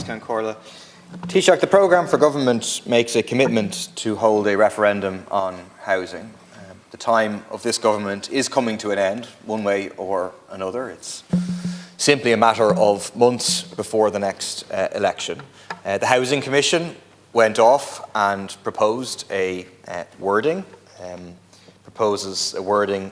Corla. Taoiseach, the programme for government makes a commitment to hold a referendum on housing. The time of this government is coming to an end, one way or another. It's simply a matter of months before the next election. The Housing Commission went off and proposed a wording, proposes a wording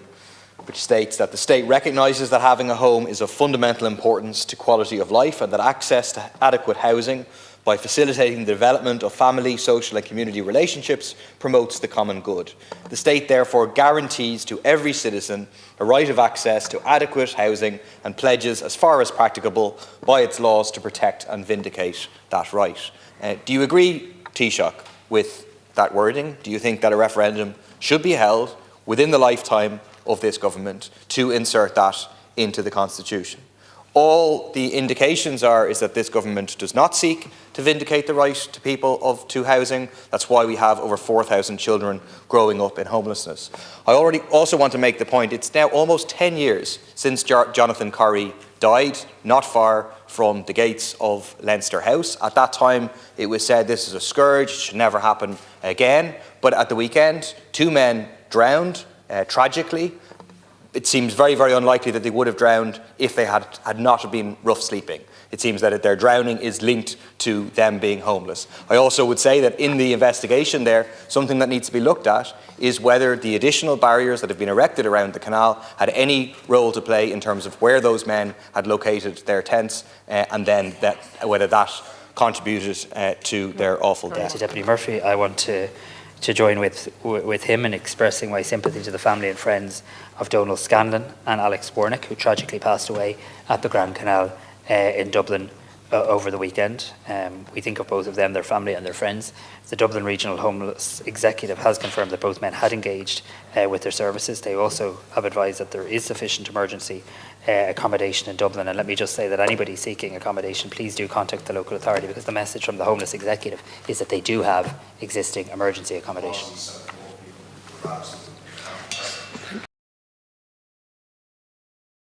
which states that the state recognises that having a home is of fundamental importance to quality of life and that access to adequate housing by facilitating the development of family, social and community relationships promotes the common good. The state therefore guarantees to every citizen a right of access to adequate housing and pledges as far as practicable by its laws to protect and vindicate that right. Do you agree, Taoiseach, with that wording? Do you think that a referendum should be held within the lifetime of this government to insert that into the Constitution? All the indications is that this government does not seek to vindicate the right to people to housing. That's why we have over 4,000 children growing up in homelessness. I also want to make the point, it's now almost 10 years since Jonathan Corrie died, not far from the gates of Leinster House. At that time, it was said this is a scourge, it should never happen again. But at the weekend, 2 men drowned, tragically. It seems very, very unlikely that they would have drowned if they had not been rough sleeping. It seems that their drowning is linked to them being homeless. I also would say that in the investigation there, something that needs to be looked at is whether the additional barriers that have been erected around the canal had any role to play in terms of where those men had located their tents and then whether that contributed to their awful death. To Deputy Murphy, I want to join with him in expressing my sympathy to the family and friends of Donal Scanlon and Alex Warnick, who tragically passed away at the Grand Canal in Dublin over the weekend. We think of both of them, their family and their friends. The Dublin Regional Homeless Executive has confirmed that both men had engaged with their services. They also have advised that there is sufficient emergency accommodation in Dublin. And let me just say that anybody seeking accommodation, please do contact the local authority, because the message from the Homeless Executive is that they do have existing emergency accommodation.